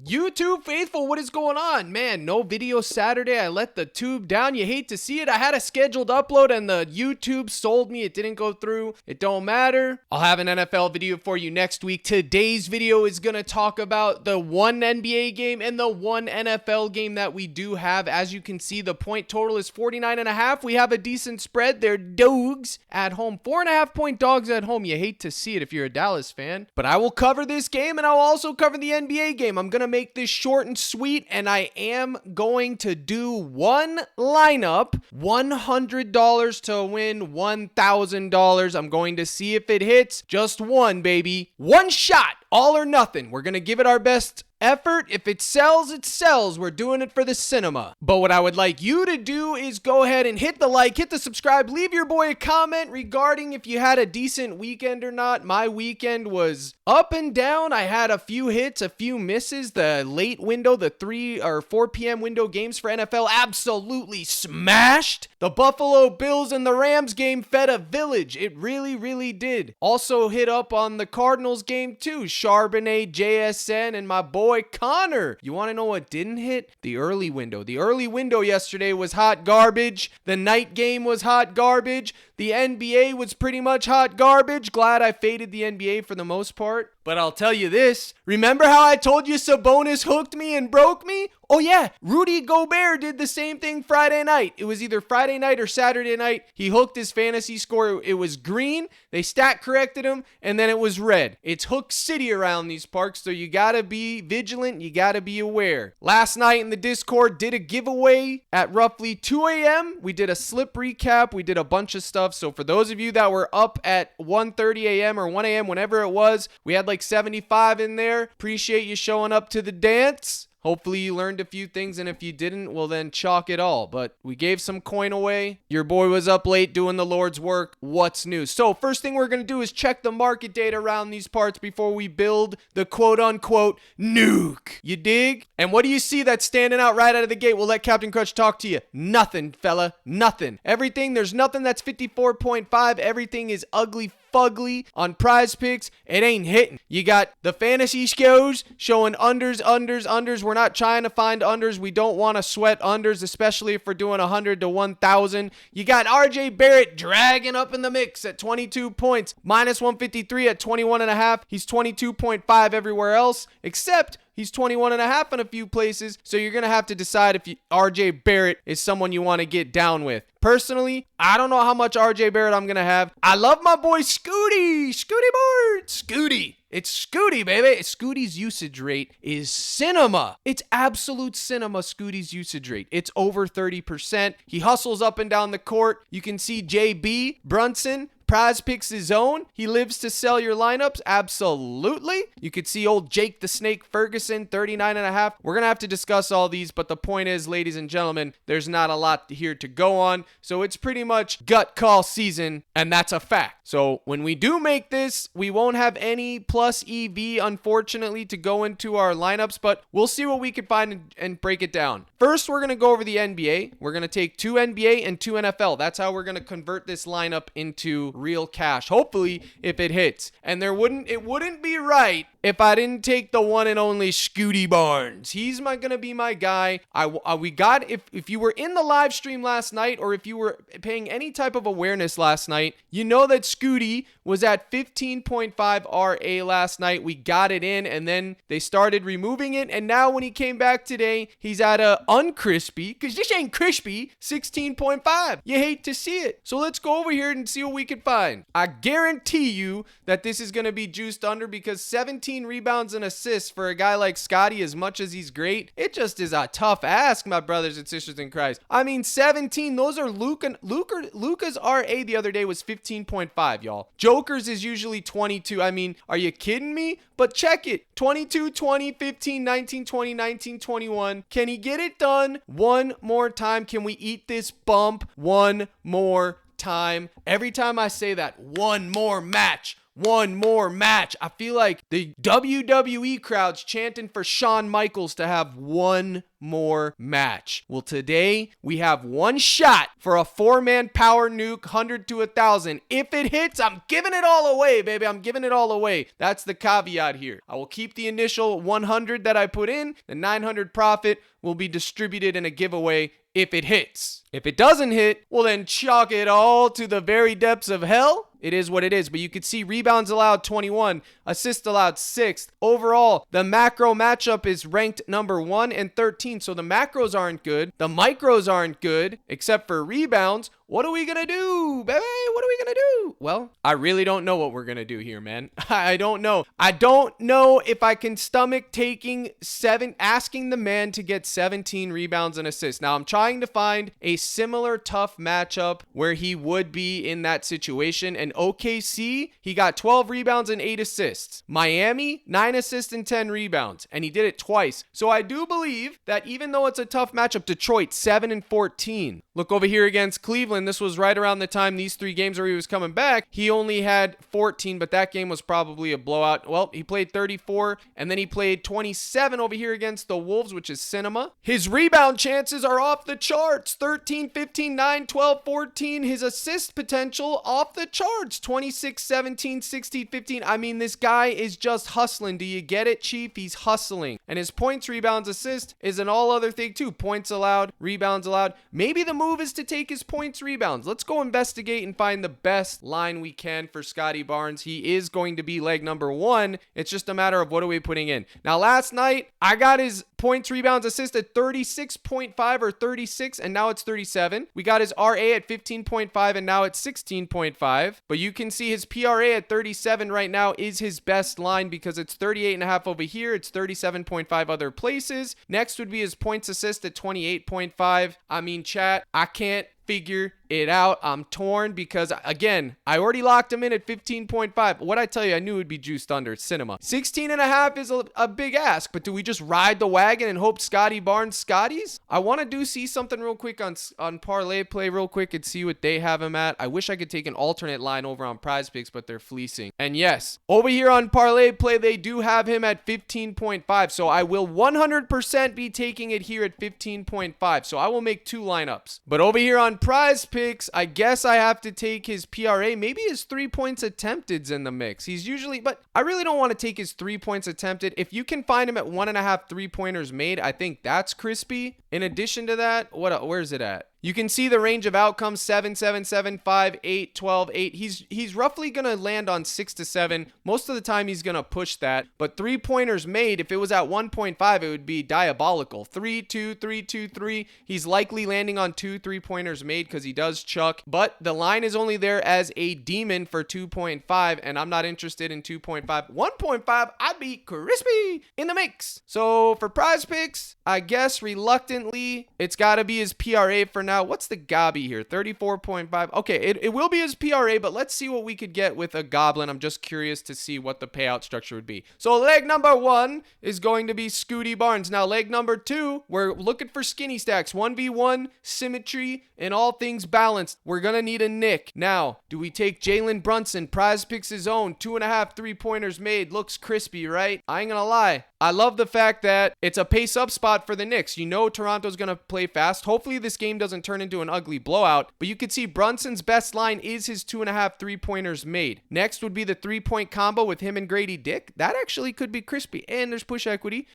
YouTube faithful, what is going on? Man, no video Saturday. I let the tube down. You hate to see it. I had a scheduled upload and the YouTube sold me. It didn't go through. It don't matter. I'll have an NFL video for you next week. Today's video is going to talk about the one NBA game and the one NFL game that we do have. As you can see, the point total is 49.5. We have a decent spread. They're dogs at home. 4.5 point dogs at home. You hate to see it if you're a Dallas fan. But I will cover this game and I'll also cover the NBA game. I'm going to make this short and sweet, and I am going to do one lineup, $100 to win $1,000. I'm going to see if it hits. Just one, baby. One shot. All or nothing. We're going to give it our best effort. If it sells, it sells. We're doing it for the cinema. But what I would like you to do is go ahead and hit the like, hit the subscribe, leave your boy a comment regarding if you had a decent weekend or not. My weekend was up and down. I had a few hits, a few misses. The late window, the 3 or 4 p.m. window games for NFL absolutely smashed. The Buffalo Bills and the Rams game fed a village. It really, really did. Also hit up on the Cardinals game too. Charbonnet, JSN, and my boy Connor. You want to know what didn't hit? The early window. The early window yesterday was hot garbage. The night game was hot garbage. The NBA was pretty much hot garbage. Glad I faded the NBA for the most part. But I'll tell you this. Remember how I told you Sabonis hooked me and broke me? Oh yeah, Rudy Gobert did the same thing Friday night. It was either Friday night or Saturday night. He hooked his fantasy score. It was green. They stat corrected him, and then it was red. It's Hook City around these parks, so you gotta be vigilant. You gotta be aware. Last night in the Discord, did a giveaway at roughly 2 a.m. We did a slip recap. We did a bunch of stuff. So for those of you that were up at 1:30 a.m. or 1 a.m., whenever it was, we had like 75 in there. Appreciate you showing up to the dance. Hopefully you learned a few things, and if you didn't, well then chalk it all. But we gave some coin away. Your boy was up late doing the Lord's work. What's new? So first thing we're going to do is check the market data around these parts before we build the quote-unquote nuke. You dig? And what do you see that's standing out right out of the gate? We'll let Captain Crutch talk to you. Nothing, fella. Nothing. Everything, there's nothing that's 54.5. Everything is ugly fugly on PrizePicks. It ain't hitting. You got the fantasy shows showing unders. We're not trying to find unders. We don't want to sweat unders, especially if we're doing 100 to 1,000. You got RJ Barrett dragging up in the mix at 22 points, minus 153 at 21.5. He's 22.5 everywhere else, except he's 21.5 in a few places, so you're going to have to decide if RJ Barrett is someone you want to get down with. Personally, I don't know how much RJ Barrett I'm going to have. I love my boy Scooty Board. Scooty. It's Scooty, baby. Scooty's usage rate is cinema. It's absolute cinema, Scooty's usage rate. It's over 30%. He hustles up and down the court. You can see JB Brunson, PrizePicks his own. He lives to sell your lineups. Absolutely. You could see old Jake the Snake Ferguson, 39.5. We're going to have to discuss all these, but the point is, ladies and gentlemen, there's not a lot here to go on. So it's pretty much gut call season, and that's a fact. So when we do make this, we won't have any plus EV, unfortunately, to go into our lineups, but we'll see what we can find and break it down. First, we're going to go over the NBA. We're going to take 2 NBA and 2 NFL. That's how we're going to convert this lineup into real cash, hopefully, if it hits. And it wouldn't be right if I didn't take the one and only Scooty Barnes. He's gonna be my guy. If you were in the live stream last night, or if you were paying any type of awareness last night, you know that Scooty was at 15.5 RA last night. We got it in, and then they started removing it, and now when he came back today, he's at a uncrispy, because this ain't crispy, 16.5. You hate to see it. So let's go over here and see what we can find. I guarantee you that this is gonna be juiced under, because 17 rebounds and assists for a guy like Scotty, as much as he's great, it just is a tough ask, my brothers and sisters in Christ. I mean, 17, those are Luka's RA the other day was 15.5, y'all. Joker's is usually 22. I mean, are you kidding me? But check it. 22, 20, 15, 19, 20, 19, 21. Can he get it done one more time? Can we eat this bump one more time? Every time I say that, one more match, one more match. I feel like the WWE crowd's chanting for Shawn Michaels to have one more match. Well, today we have one shot for a 4-man power nuke, 100 to 1,000. If it hits, I'm giving it all away, baby. I'm giving it all away. That's the caveat here. I will keep the initial 100 that I put in. The 900 profit will be distributed in a giveaway if it hits. If it doesn't hit, well then chalk it all to the very depths of hell. It is what it is, but you could see rebounds allowed 21, assists allowed 6th. Overall, the macro matchup is ranked number 1 and 13, so the macros aren't good. The micros aren't good, except for rebounds. What are we going to do, baby? What are we going to do? Well, I really don't know what we're going to do here, man. I don't know. I don't know if I can stomach asking the man to get 17 rebounds and assists. Now, I'm trying to find a similar tough matchup where he would be in that situation. And OKC, he got 12 rebounds and 8 assists. Miami, 9 assists and 10 rebounds. And he did it twice. So I do believe that even though it's a tough matchup, Detroit, 7 and 14. Look over here against Cleveland. This was right around the time these 3 games where he was coming back. He only had 14, but that game was probably a blowout. Well, he played 34, and then he played 27 over here against the Wolves, which is cinema. His rebound chances are off the charts. 13, 15, 9, 12, 14. His assist potential off the charts. 26, 17, 16, 15. I mean, this guy is just hustling. Do you get it, Chief? He's hustling. And his points, rebounds, assist is an all other thing too. Points allowed, rebounds allowed. Maybe the move is to take his points, rebounds. Let's go investigate and find the best line we can for Scotty Barnes. He is going to be leg number 1. It's just a matter of what are we putting in. Now, last night, I got his points, rebounds, assist at 36.5 or 36, and now it's 37. We got his RA at 15.5, and now it's 16.5. But you can see his PRA at 37 right now is his best line because it's 38.5 over here. It's 37.5 other places. Next would be his points assist at 28.5. I mean, chat, I can't figure it out. I'm torn because, again, I already locked him in at 15.5. What I tell you, I knew it would be juiced under. It's cinema. 16.5 is a big ask, but do we just ride the wagon and hope Scotty Barnes Scotties? I want to see something real quick on Parlay Play real quick and see what they have him at. I wish I could take an alternate line over on PrizePicks, but they're fleecing. And yes, over here on Parlay Play, they do have him at 15.5, so I will 100% be taking it here at 15.5, so I will make 2 lineups. But over here on PrizePicks, I guess I have to take his PRA. Maybe his 3 points attempted's in the mix. He's usually, but I really don't want to take his 3 points attempted. If you can find him at 1.5 3-pointers made, I think that's crispy. In addition to that, where's it at? You can see the range of outcomes, 7, 7, 7, 5, 8, 12, 8. He's roughly going to land on 6 to 7. Most of the time, he's going to push that. But 3-pointers made, if it was at 1.5, it would be diabolical. 3, 2, 3, 2, 3. He's likely landing on 2 3-pointers made because he does chuck. But the line is only there as a demon for 2.5, and I'm not interested in 2.5. 1.5, I'd be crispy in the mix. So for PrizePicks, I guess reluctantly, it's got to be his PRA for now. What's the Gabi here? 34.5. Okay, it will be his PRA, but let's see what we could get with a Goblin. I'm just curious to see what the payout structure would be. So leg number 1 is going to be Scooty Barnes. Now leg number 2, we're looking for skinny stacks. 1v1, symmetry, and all things balanced. We're going to need a Nick. Now, do we take Jalen Brunson? PrizePicks his own. 2.5 3-pointers made. Looks crispy, right? I ain't gonna lie. I love the fact that it's a pace-up spot for the Knicks. You know Toronto's going to play fast. Hopefully this game doesn't turn into an ugly blowout, but you can see Brunson's best line is his 2.5 3-pointers made. Next would be the 3-point combo with him and Grady Dick. That actually could be crispy, and there's push equity.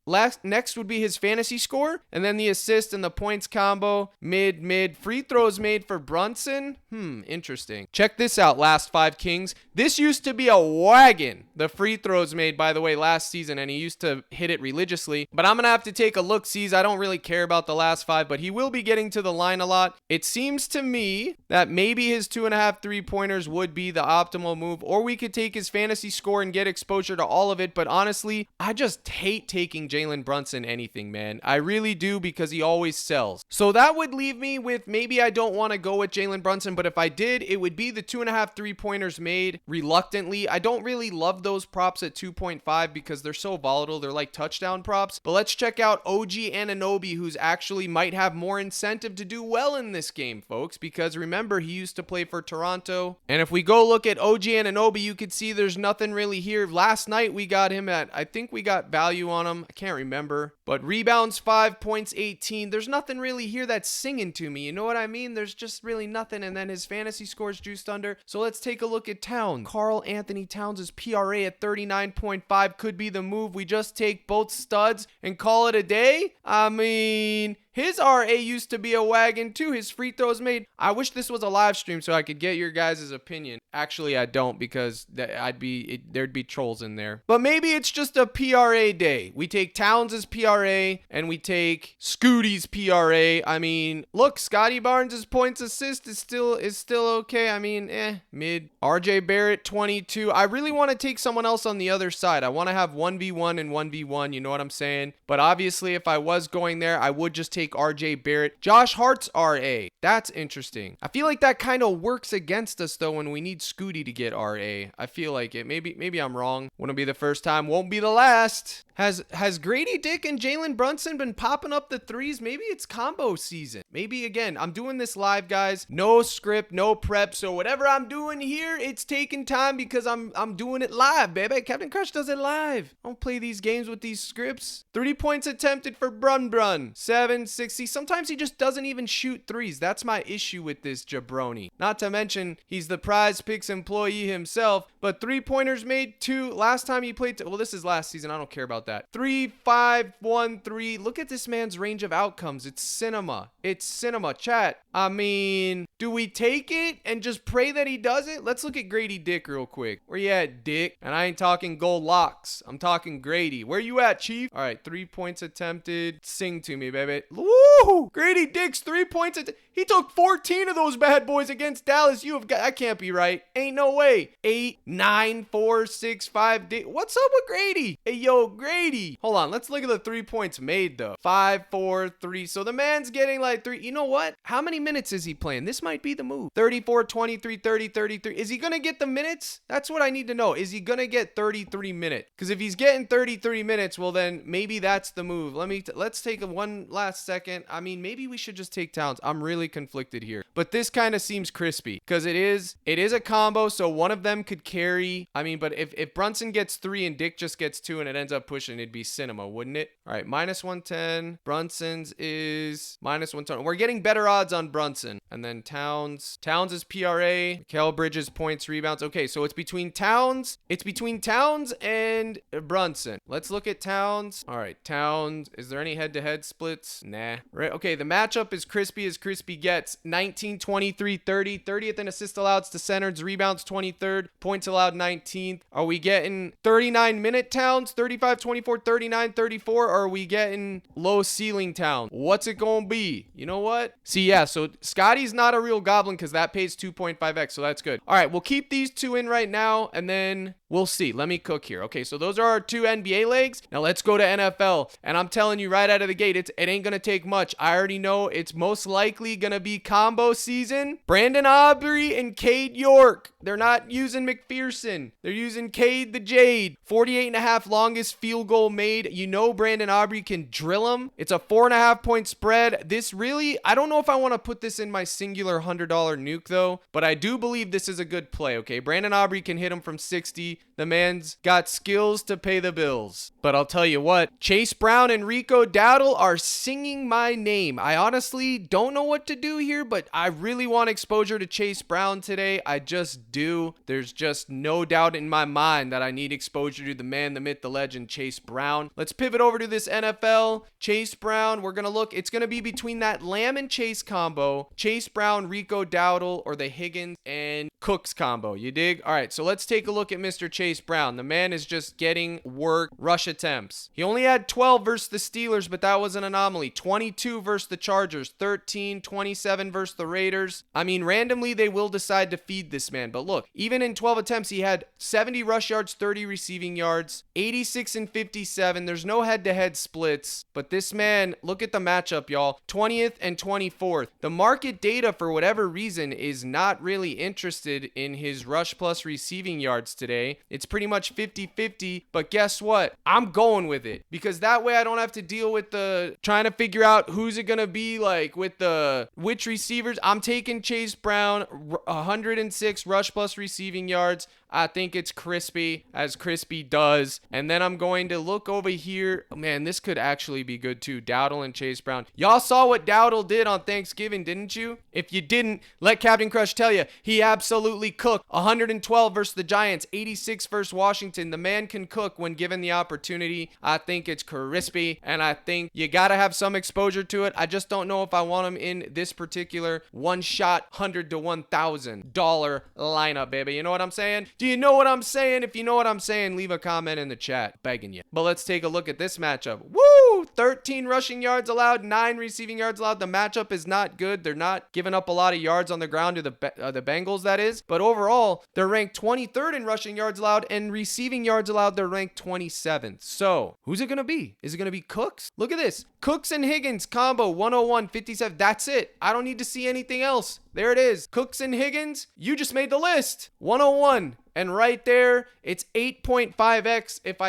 Next would be his fantasy score, and then the assist and the points combo. Mid. Free throws made for Brunson. Interesting. Check this out, last 5 Kings. This used to be a wagon. The free throws made, by the way, last season, and he used to hit it religiously, but I'm gonna have to take a look-sees. I don't really care about the last 5, but he will be getting to the line a lot. It seems to me that maybe his 2.5 3-pointers would be the optimal move, or we could take his fantasy score and get exposure to all of it, but honestly, I just hate taking Jalen Brunson anything, man. I really do, because he always sells. So that would leave me with maybe I don't want to go with Jalen Brunson, but if I did, it would be the 2.5 3-pointers made reluctantly. I don't really love those props at 2.5 because they're so volatile. They're like like touchdown props. But let's check out OG Anunoby, who's actually might have more incentive to do well in this game, folks, because remember, he used to play for Toronto. And if we go look at OG Anunoby, you could see there's nothing really here. Last night we got him at, I think we got value on him. I can't remember. But rebounds 5, points 18. There's nothing really here that's singing to me. You know what I mean? There's just really nothing. And then his fantasy scores juiced under. So let's take a look at Towns. Karl Anthony Towns' PRA at 39.5 could be the move. We just take both studs and call it a day. I mean, his RA used to be a wagon too. His free throws made. I wish this was a live stream so I could get your guys' opinion. Actually, I don't, because there'd be trolls in there. But maybe it's just a PRA day. We take Towns' PRA and we take Scooty's PRA. I mean, look, Scotty Barnes' points assist is still okay. I mean, mid. RJ Barrett 22. I really want to take someone else on the other side. I want to have 1v1 and 1v1. You know what I'm saying? But obviously, if I was going there, I would just take RJ Barrett. Josh Hart's RA. That's interesting. I feel like that kind of works against us though when we need Scooty to get RA. I feel like it. Maybe I'm wrong. Wouldn't be the first time. Won't be the last. Has Grady Dick and Jalen Brunson been popping up the threes? Maybe it's combo season. Maybe again, I'm doing this live, guys. No script, no prep. So whatever I'm doing here, it's taking time because I'm doing it live, baby. Captain Crush does it live. I don't play these games with these scripts. 30 points attempted for Brun. 760. Sometimes he just doesn't even shoot threes. That's my issue with this jabroni. Not to mention, he's the PrizePicks employee himself, but 3-pointers made 2. Last time he played, well, this is last season. I don't care about that. 3, 5, 1, 3. Look at this man's range of outcomes. It's cinema. It's cinema, chat. I mean, do we take it and just pray that he does it? Let's look at Grady Dick real quick. Where you at, Dick? And I ain't talking gold locks. I'm talking Grady. Where you at, Chief? All right, 3 points attempted. Sing to me, baby. Woo! Grady Dick's 3 points. He took 14 of those bad boys against Dallas. You have got, that can't be right. Ain't no way. 8, 9, 4, 6, 5. What's up with Grady? Hey, yo, Grady. Hold on. Let's look at the 3 points made, though. 5, 4, 3. So the man's getting like 3. You know what? How many minutes is he playing? This might be the move. 34, 23, 30, 33. Is he going to get the minutes? That's what I need to know. Is he going to get 33 minutes? Because if he's getting 33 minutes, well, then maybe that's the move. Let's take one last second. I mean, maybe we should just take Towns. I'm really conflicted here. But this kind of seems crispy because it is a combo, so one of them could carry. I mean, but if Brunson gets 3 and Dick just gets 2 and it ends up pushing, it'd be cinema, wouldn't it? All right, minus 110. Brunson's is minus 120. We're getting better odds on Brunson. And then Towns is PRA. Mikal Bridges points, rebounds. Okay, so it's between Towns and Brunson. Let's look at Towns. All right, Towns. Is there any head-to-head splits? Nah. Right. Okay, the matchup is crispy as crispy gets. 19, 23, 30. 30th in assist allowed to centers. Rebounds 23rd. Points allowed 19th. Are we getting 39-minute Towns? 35, 24, 39, 34? Or are we getting low ceiling Towns? What's it gonna be? You know what? See, yeah, so Scotty's not a real goblin because that pays 2.5x, so that's good. All right, we'll keep these 2 in right now, and then we'll see. Let me cook here. Okay, so those are our 2 NBA legs. Now let's go to NFL. And I'm telling you right out of the gate, it ain't going to take much. I already know it's most likely going to be combo season. Brandon Aubrey and Cade York. They're not using McPherson. They're using Cade the Jade. 48.5 longest field goal made. You know Brandon Aubrey can drill him. It's a 4.5 point spread. This really, I don't know if I want to put this in my singular $100 nuke though, but I do believe this is a good play, okay? Brandon Aubrey can hit him from 60. The man's got skills to pay the bills. But I'll tell you what, Chase Brown and Rico Dowdle are singing my name. I honestly don't know what to do here, but I really want exposure to Chase Brown today. I just do. There's just no doubt in my mind that I need exposure to the man, the myth, the legend, Chase Brown. Let's pivot over to this NFL. Chase Brown, we're going to look. It's going to be between that Lamb and Chase combo, Chase Brown, Rico Dowdle, or the Higgins and Cooks combo. You dig? All right, so let's take a look at Mr. Chase Brown. The man is just getting work, rush attempts. He only had 12 versus the Steelers, but that was an anomaly. 22 versus the Chargers, 13, 27 versus the Raiders. I mean, randomly, they will decide to feed this man. But look, even in 12 attempts, he had 70 rush yards, 30 receiving yards, 86 and 57. There's no head-to-head splits. But this man, look at the matchup, y'all. 20th and 24th. The market data, for whatever reason, is not really interested in his rush plus receiving yards today. okay? It's pretty much 50-50, but guess what? I'm going with it because that way I don't have to deal with the trying to figure out who's it going to be like with the which receivers. I'm taking Chase Brown, 106 rush plus receiving yards. I think it's crispy, as crispy does. And then I'm going to look over here. Man, this could actually be good too. Dowdle and Chase Brown. Y'all saw what Dowdle did on Thanksgiving, didn't you? If you didn't, let Captain Crush tell you. He absolutely cooked. 112 versus the Giants, 86 versus Washington. The man can cook when given the opportunity. I think it's crispy, and I think you got to have some exposure to it. I just don't know if I want him in this particular one-shot $100 to $1,000 lineup, baby. You know what I'm saying? Do you know what I'm saying? If you know what I'm saying, leave a comment in the chat. Begging you. But let's take a look at this matchup. Woo! 13 rushing yards allowed, 9 receiving yards allowed. The matchup is not good. They're not giving up a lot of yards on the ground to the Bengals, that is. But overall, they're ranked 23rd in rushing yards allowed, and receiving yards allowed, they're ranked 27th. So, who's it going to be? Is it going to be Cooks? Look at this. Cooks and Higgins combo, 101, 57. That's it. I don't need to see anything else. There it is. Cooks and Higgins, you just made the list. 101. And right there, it's 8.5x if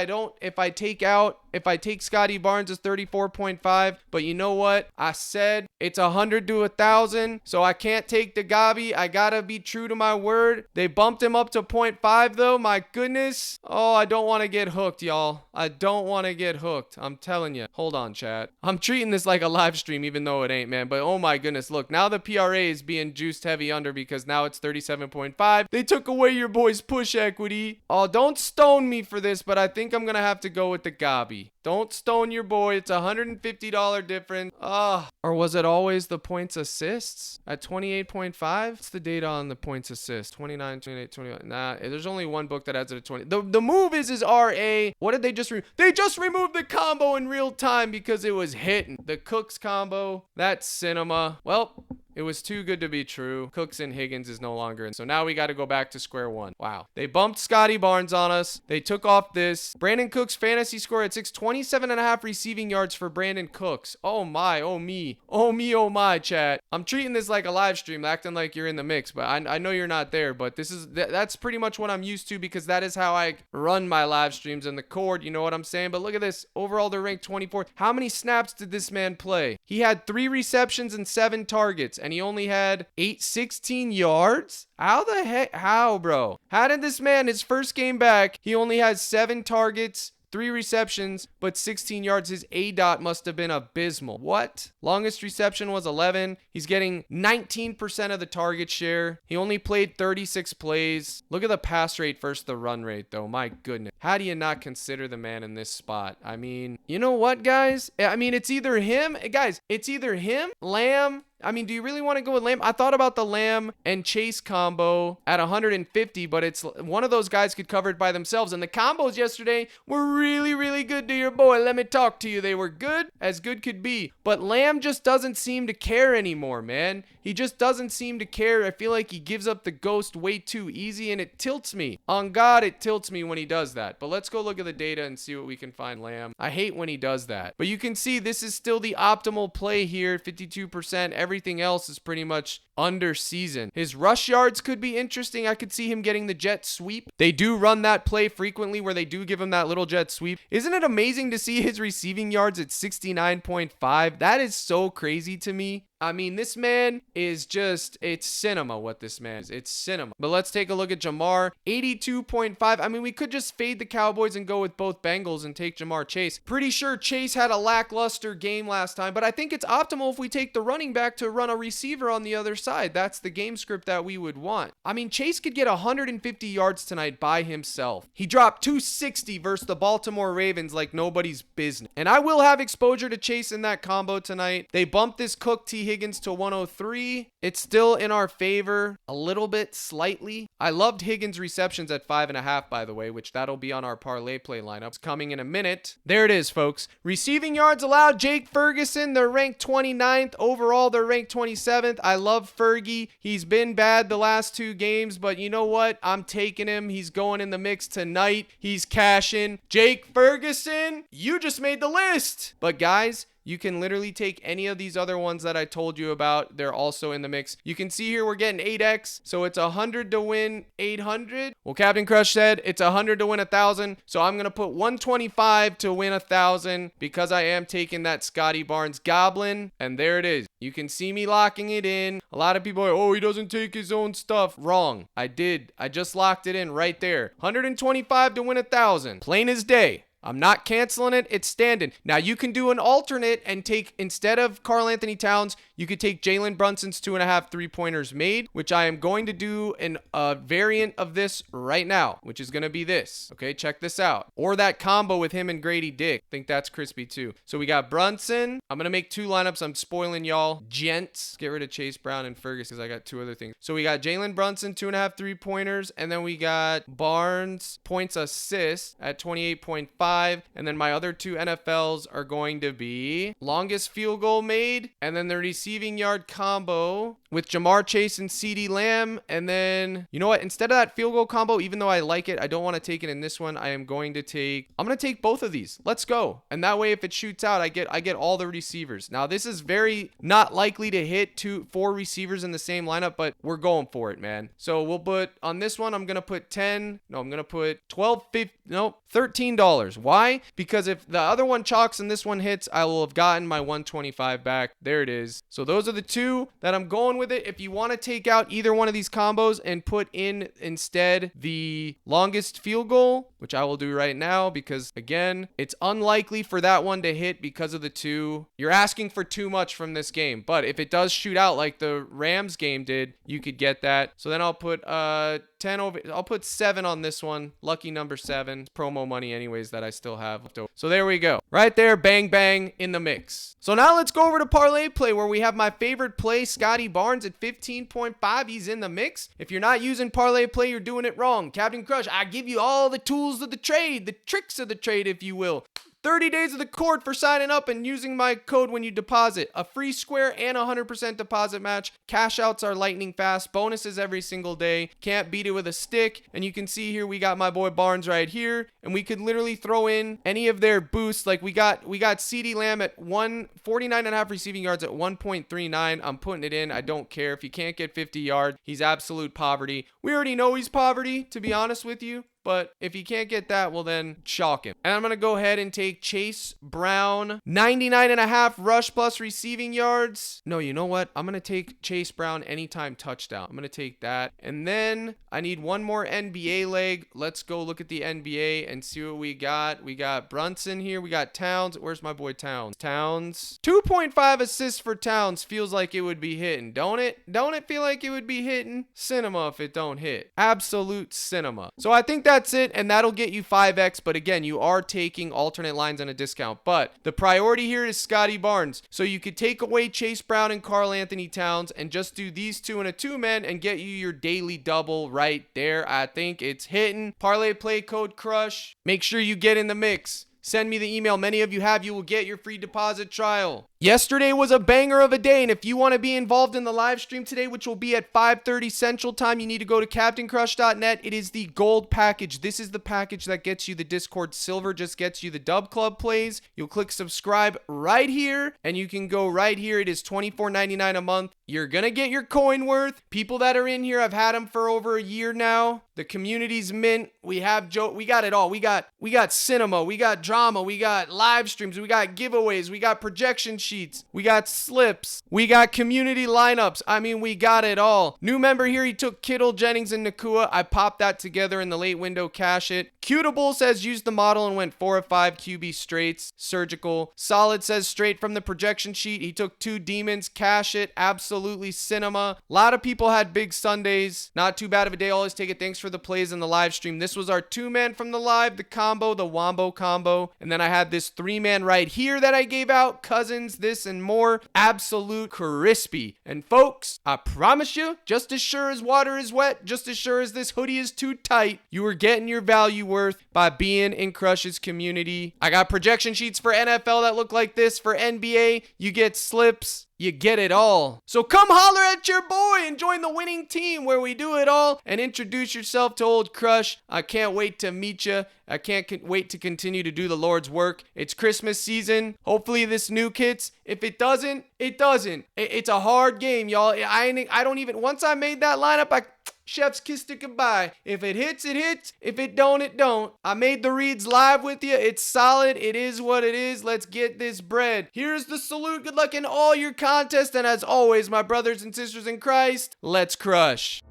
I take Scotty Barnes as 34.5. But you know what? I said it's 100 to 1,000. So I can't take the Gabi. I gotta be true to my word. They bumped him up to 0.5 though. My goodness. Oh, I don't want to get hooked, y'all. I don't want to get hooked. I'm telling you. Hold on, chat. I'm treating this like a live stream, even though it ain't, man. But oh my goodness. Look, now the PRA is being juiced heavy under because now it's 37.5. They took away your boy's push equity. Oh, don't stone me for this, but I think I'm gonna have to go with the Gabi. Don't stone your boy. It's $150 difference. Or was it always the points assists at 28.5? What's the data on the points assists? 29, 28, 21. Nah, there's only one book that has it at 20. The move is RA. What did they just remove? They just removed the combo in real time because it was hitting. The Cooks combo, that's cinema. Well, it was too good to be true. Cooks and Higgins is no longer in. So now we got to go back to square one. Wow. They bumped Scotty Barnes on us. They took off this. Brandon Cooks fantasy score at 627.5 receiving yards for Brandon Cooks. Oh my, oh me. Oh me, oh my, chat. I'm treating this like a live stream, acting like you're in the mix, but I know you're not there, but that's pretty much what I'm used to because that is how I run my live streams in the cord. You know what I'm saying? But look at this. Overall, they're ranked 24th. How many snaps did this man play? He had 3 receptions and 7 targets. And he only had 16 yards? How the heck? How, bro? How did this man, his first game back, he only has 7 targets, 3 receptions, but 16 yards. His ADOT must have been abysmal. What? Longest reception was 11. He's getting 19% of the target share. He only played 36 plays. Look at the pass rate versus the run rate, though. My goodness. How do you not consider the man in this spot? I mean, you know what, guys? I mean, it's either him. Guys, it's either him, Lamb. I mean, do you really want to go with Lamb? I thought about the Lamb and Chase combo at 150, but it's one of those guys could cover it by themselves. And the combos yesterday were really, really good to your boy. Let me talk to you. They were good as good could be. But Lamb just doesn't seem to care anymore, man. He just doesn't seem to care. I feel like he gives up the ghost way too easy, and it tilts me. On God, it tilts me when he does that. But let's go look at the data and see what we can find Lamb. I hate when he does that. But you can see this is still the optimal play here, 52%. Everything else is pretty much under season. His rush yards could be interesting. I could see him getting the jet sweep. They do run that play frequently where they do give him that little jet sweep. Isn't it amazing to see his receiving yards at 69.5? That is so crazy to me. I mean, this man is just, it's cinema what this man is. It's cinema. But let's take a look at Jamar. 82.5. I mean, we could just fade the Cowboys and go with both Bengals and take Jamar Chase. Pretty sure Chase had a lackluster game last time, but I think it's optimal if we take the running back to run a receiver on the other side. That's the game script that we would want. I mean, Chase could get 150 yards tonight by himself. He dropped 260 versus the Baltimore Ravens like nobody's business. And I will have exposure to Chase in that combo tonight. They bumped this Cook T. Higgins to 103. It's still in our favor a little bit, slightly. I loved Higgins' receptions at 5.5, by the way, which that'll be on our parlay play lineup. It's coming in a minute. There it is, folks. Receiving yards allowed, Jake Ferguson. They're ranked 29th. Overall, they're ranked 27th. I love Fergie. He's been bad the last 2 games, but you know what? I'm taking him. He's going in the mix tonight. He's cashing. Jake Ferguson, you just made the list. But guys, you can literally take any of these other ones that I told you about. They're also in the mix. You can see here we're getting 8x, so it's 100 to win 800. Well, Captain Crush said it's 100 to win 1,000, so I'm gonna put 125 to win 1,000 because I am taking that Scotty Barnes Goblin, and there it is. You can see me locking it in. A lot of people are, oh, he doesn't take his own stuff. Wrong. I did. I just locked it in right there. 125 to win 1,000. Plain as day. I'm not canceling it. It's standing. Now, you can do an alternate and take, instead of Karl Anthony Towns, you could take Jalen Brunson's 2.5 3-pointers made, which I am going to do in a variant of this right now, which is going to be this. Okay, check this out. Or that combo with him and Grady Dick. I think that's crispy too. So we got Brunson. I'm going to make 2 lineups. I'm spoiling y'all. Gents. Get rid of Chase Brown and Fergus because I got 2 other things. So we got Jalen Brunson, 2.5 3-pointers. And then we got Barnes points assists at 28.5. And then my other 2 NFLs are going to be longest field goal made, and then the receiving yard combo with Jamar Chase and CeeDee Lamb. And then, you know what? Instead of that field goal combo, even though I like it, I don't want to take it in this one. I'm going to take both of these. Let's go. And that way, if it shoots out, I get all the receivers. Now, this is very not likely to hit 4 receivers in the same lineup, but we're going for it, man. So we'll put on this one, I'm going to put $10. No, I'm going to put $13. Why? Because if the other one chalks and this one hits, I will have gotten my 125 back. There it is. So those are the 2 that I'm going with it. If you want to take out either one of these combos and put in instead the longest field goal, which I will do right now, because again, it's unlikely for that one to hit because of the 2. You're asking for too much from this game, but if it does shoot out like the Rams game did, you could get that. So then I'll put 10 over. I'll put 7 on this one. Lucky number 7. It's promo money anyways that I still have. So there we go. Right there, bang, bang in the mix. So now let's go over to Parlay Play, where we have my favorite play, Scotty Barnes at 15.5. He's in the mix. If you're not using Parlay Play, you're doing it wrong. Captain Crush, I give you all the tools of the trade, the tricks of the trade, if you will. 30 days of the court for signing up and using my code when you deposit. A free square and 100% deposit match. Cash outs are lightning fast. Bonuses every single day. Can't beat it with a stick. And you can see here we got my boy Barnes right here. And we could literally throw in any of their boosts. Like we got CeeDee Lamb at 49.5 receiving yards at 1.39. I'm putting it in. I don't care. If you can't get 50 yards, he's absolute poverty. We already know he's poverty, to be honest with you. But if you can't get that, well then chalk him. And I'm going to go ahead and take Chase Brown, 99.5 rush plus receiving yards. No, you know what? I'm going to take Chase Brown anytime touchdown. I'm going to take that. And then I need one more NBA leg. Let's go look at the NBA and see what we got. We got Brunson here. We got Towns. Where's my boy Towns? Towns. 2.5 assists for Towns. Feels like it would be hitting, don't it? Don't it feel like it would be hitting? Cinema if it don't hit. Absolute cinema. So I think that's it, and that'll get you 5x. But again, you are taking alternate lines on a discount. But the priority here is Scotty Barnes. So you could take away Chase Brown and Karl Anthony Towns and just do these 2 in a 2-man and get you your daily double right there. I think it's hitting. Parlay Play code CRUSH. Make sure you get in the mix. Send me the email. Many of you have. You will get your free deposit trial. Yesterday was a banger of a day, and if you want to be involved in the live stream today, which will be at 5:30 Central Time, you need to go to CaptainCrush.net. It is the gold package. This is the package that gets you the Discord silver, just gets you the Dub Club plays. You'll click subscribe right here, and you can go right here. It is $24.99 a month. You're going to get your coin worth. People that are in here, I've had them for over a year now. The community's mint. We have Joe. We got it all. We got cinema. We got drama. We got live streams. We got giveaways. We got projection sheets. We got slips. We got community lineups. I mean, we got it all. New member here. He took Kittle, Jennings, and Nakua. I popped that together in the late window. Cash it. Cutable says use the model and went 4 of 5 QB straights. Surgical. Solid says straight from the projection sheet. He took 2 demons. Cash it. Absolutely cinema. A lot of people had big Sundays. Not too bad of a day. Always take it. Thanks for the plays in the live stream. This was our 2-man from the live, the combo, the Wombo combo. And then I had this 3-man right here that I gave out. Cousins, this and more. Absolute crispy. And folks, I promise you, just as sure as water is wet, just as sure as this hoodie is too tight, you are getting your value worth by being in Crush's community. I got projection sheets for NFL that look like this. For NBA, you get slips. you get it all. So come holler at your boy and join the winning team where we do it all, and introduce yourself to Old Crush. I can't wait to meet you. I can't wait to continue to do the Lord's work. It's Christmas season. Hopefully this nuke hits. If it doesn't, it doesn't. It's a hard game, y'all. I don't even, once I made that lineup, chef's kissed it goodbye. If it hits, it hits. If it don't, it don't. I made the reads live with you. It's solid. It is what it is. Let's get this bread. Here's the salute. Good luck in all your contests. And as always, my brothers and sisters in Christ, let's crush.